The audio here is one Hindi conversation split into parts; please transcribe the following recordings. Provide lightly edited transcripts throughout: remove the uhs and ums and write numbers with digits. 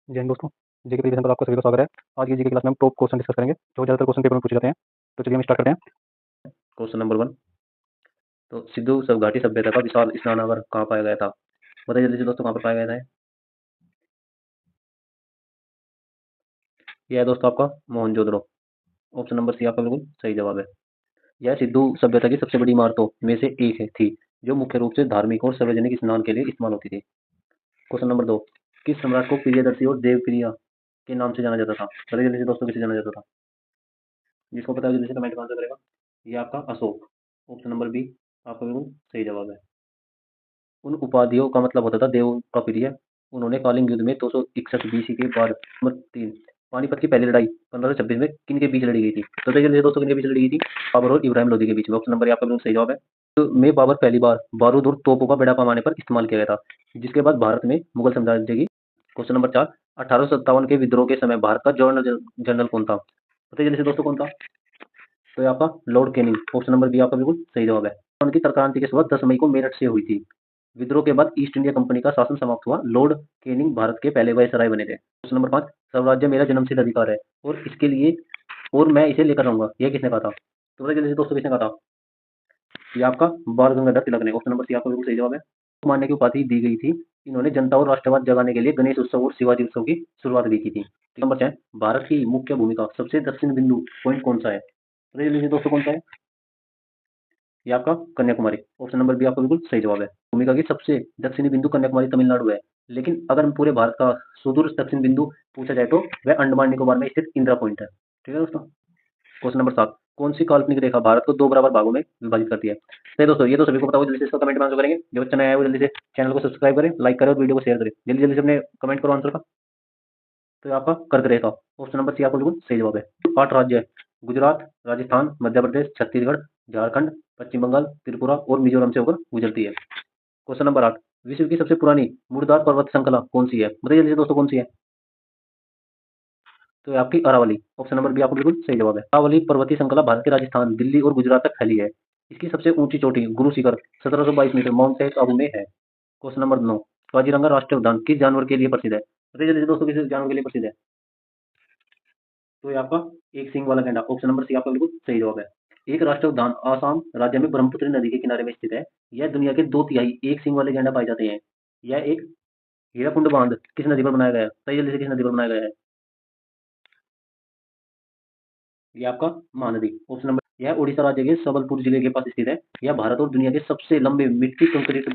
जय हिंद दोस्तों, जीके प्रीवियस पर आपका सभी का स्वागत है। आज की जीके क्लास में हम टॉप क्वेश्चन डिस्कस करेंगे जो ज़्यादातर क्वेश्चन पेपर में पूछे जाते हैं। तो चलिए हम स्टार्ट करते हैं। क्वेश्चन नंबर 1, तो सिंधु घाटी सभ्यता का विशाल स्नानागार कहाँ पाया गया था? बताइए जल्दी से दोस्तों, कहाँ पर पाया गया था? यह है दोस्तों आपका मोहनजोदड़ो। ऑप्शन नंबर सी आपका बिल्कुल सही जवाब है। यह सिंधु सभ्यता की सबसे बड़ी इमारतों में से एक है थी, जो मुख्य रूप से धार्मिक और सार्वजनिक स्नान के लिए इस्तेमाल होती थी। क्वेश्चन नंबर 2, किस सम्राट को प्रियदर्शी और देवप्रिया के नाम से जाना जाता था? बताइए जल्दी से दोस्तों, किसे जाना जाता था? जिसको पता है जल्दी से कमेंट में आंसर करेगा। ये आपका अशोक। ऑप्शन नंबर बी आपका बिल्कुल सही जवाब है। उन उपाधियों का मतलब होता था देव का प्रिय। उन्होंने कलिंग युद्ध में 261 बीसी के बाद नंबर 3, पानीपत की पहली लड़ाई 1526 में किन के बीच लड़ी गई थी? तो देखिए दोस्तों, किन के बीच लड़ी गई थी? बाबर और इब्राहिम लोदी के बीच में। ऑप्शन नंबर आपका बिल्कुल सही जवाब है। तो में बाबर पहली बार बारूद और तोपों का बेड़ा पैमाने पर इस्तेमाल किया गया था, जिसके बाद भारत में मुगल साम्राज्य की। क्वेश्चन नंबर 4, 1857 के विद्रोह के समय भारत का गवर्नर जनरल कौन था? बताइए जल्दी से दोस्तों, कौन था? तो ये आपका Lord Canning. Option number B आपका बिल्कुल सही जवाब है। उनकी क्रांति की शुरुआत 10 मई को मेरठ से हुई थी। विद्रोह के बाद ईस्ट इंडिया कंपनी का शासन समाप्त हुआ। लॉर्ड कैनिंग भारत के पहले वायसराय बने थे। क्वेश्चन नंबर 5, स्वराज्य मेरा जन्मसिद्ध अधिकार है और इसके लिए और मैं इसे लेकर रहूंगा, यह किसने कहा था? तो बताइए जल्दी से दोस्तों, किसने कहा था? ये आपका बाल गंगाधर तिलक ने। ऑप्शन नंबर सी आपका बिल्कुल सही जवाब है। मानने की उपाधि दी गई थी। इन्होंने जनता और राष्ट्रवाद जगाने के लिए गणेश उत्सव और शिवाजी उत्सव की शुरुआत भी की थी। नंबर 6, भारत की मुख्य भूमिका सबसे दक्षिण बिंदु पॉइंट कौन सा है? बताइए जल्दी से दोस्तों, कौन सा है? ये आपका कन्याकुमारी। ऑप्शन नंबर बी आपका बिल्कुल सही जवाब है। भूमिका की सबसे दक्षिणी बिंदु कन्याकुमारी तमिलनाडु है, लेकिन अगर हम पूरे भारत का सुदूर दक्षिण बिंदु पूछा जाए तो वह अंडमान निकोबार में स्थित इंदिरा पॉइंट है। ठीक है दोस्तों। क्वेश्चन नंबर 7, कौन सी काल्पनिक रेखा भारत को दो बराबर भागों में विभाजित करती है? सही दोस्तों, ये तो सभी को पता होगा। जल्दी से इसका कमेंट में आंसर करेंगे। जो बच्चा नया है वो जल्दी से चैनल को सब्सक्राइब करें, लाइक करें और वीडियो को शेयर करें। जल्दी जल्दी से अपने कमेंट करो आंसर का। तो ये आपका कर्क रेखा। ऑप्शन नंबर सी आपका बिल्कुल सही जवाब है। 8 राज्य है, गुजरात, राजस्थान, मध्य प्रदेश, छत्तीसगढ़, झारखंड, पश्चिम बंगाल, त्रिपुरा और मिजोरम से होकर गुजरती है। क्वेश्चन नंबर 8, विश्व की सबसे पुरानी मुर्दार पर्वत श्रृंखला कौन सी है? बताइए जल्दी से दोस्तों, कौन सी है? तो ये आपकी अरावली। ऑप्शन नंबर बी आपको बिल्कुल सही जवाब है। अरावली पर्वतीय श्रृंखला भारत के राजस्थान, दिल्ली और गुजरात तक फैली है। इसकी सबसे ऊंची चोटी Guru Shikhar 1722 metre mount set काबू में है। क्वेश्चन नंबर 9, काजीरंगा राष्ट्रीय उद्यान किस जानवर के लिए प्रसिद्ध है? बताइए जल्दी से दोस्तों, किस जानवर के लिए प्रसिद्ध है? तो ये आपका एक सींग वाला गैंडा। ऑप्शन नंबर सी आपका बिल्कुल सही जवाब है। एक राष्ट्रीय उद्यान आसाम राज्य में ब्रह्मपुत्र नदी के किनारे में स्थित है। यह दुनिया के 2/3 एक सींग वाले गैंडा पाए जाते हैं। यह एक हीराकुंड बांध किस नदी पर बनाया गया है? सही, जल्दी से किस नदी पर बनाया गया है? ये आपका महानदी। ऑप्शन नंबर, यह उड़ीसा राज्य के सबलपुर जिले के पास स्थित है। यह भारत और दुनिया के सबसे लंबे मिट्टी कंक्रीट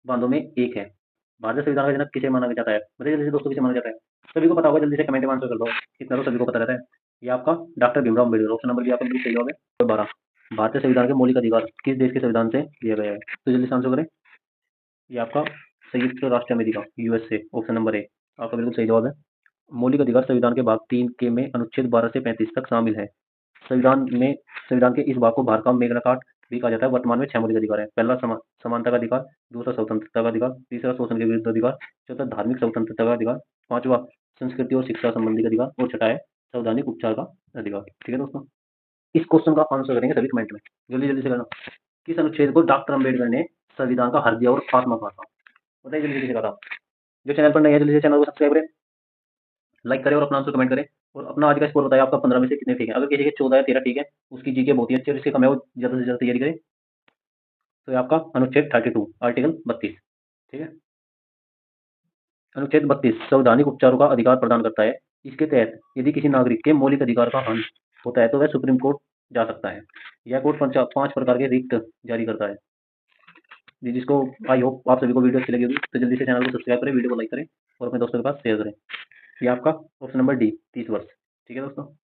बांधों में एक है। भारतीय संविधान का जनक किसे माना जाता है? बताइए जल्दी से दोस्तों, किसे माना जाता है? सभी को पता होगा, जल्दी से कमेंट में आंसर कर दो। इतना तो सभी को पता रहता है। ये आपका doctor Bhimrao Ambedkar. Option number B आपका बिल्कुल सही जवाब है। और 12, भारतीय संविधान के मौलिक अधिकार किस देश के संविधान से दिया गया है? तो जल्दी से आंसर करें। ये आपका संयुक्त राष्ट्र America, USA. Option number A आपका बिल्कुल सही जवाब है। मौलिक अधिकार संविधान के भाग 3 के में अनुच्छेद 12 से 35 तक शामिल है। संविधान के इस भाग को भारत का मेगना कार्टा भी कहा जाता है। वर्तमान में 6 मौलिक अधिकार है। पहला समानता का अधिकार, दूसरा स्वतंत्रता का अधिकार, तीसरा शोषण के विरुद्ध अधिकार, चौथा धार्मिक स्वतंत्रता का अधिकार, पांचवा संस्कृति और शिक्षा संबंधी अधिकार और छठा है संवैधानिक उपचार का अधिकार। ठीक है दोस्तों, इस क्वेश्चन का आंसर करेंगे सभी कमेंट में। जल्दी जल्दी से करना। किस अनुच्छेद को डॉक्टर अम्बेडकर ने संविधान का हृदय और आत्मा कहा था? बताइए जल्दी से कहा था। जो चैनल पर नहीं है जल्दी से चैनल को सब्सक्राइब करें, लाइक करें और अपना आंसर कमेंट करें। और अपना आज का स्कोर बताया आपका 15 में से कितने ठीक है। अगर किसी के 14 या 13 ठीक है, उसकी जीके बहुत ही अच्छी है और इसके कम है, वो ज़्यादा से ज़्यादा तैयारी करें। तो ये आपका अनुच्छेद 32 आर्टिकल 32। ठीक है, अनुच्छेद 32 संवैधानिक उपचारों का अधिकार प्रदान करता है। इसके तहत यदि किसी नागरिक के मौलिक अधिकार का हनन होता है तो वह सुप्रीम कोर्ट जा सकता है। यह कोर्ट 5 प्रकार के रिट जारी करता है। जिसको आई होप आप सभी को वीडियो अच्छी लगी होगी, तो जल्दी से चैनल को सब्सक्राइब करें, वीडियो को लाइक करें और अपने दोस्तों के पास शेयर करें। ये आपका ऑप्शन नंबर डी 30 वर्ष। ठीक है दोस्तों।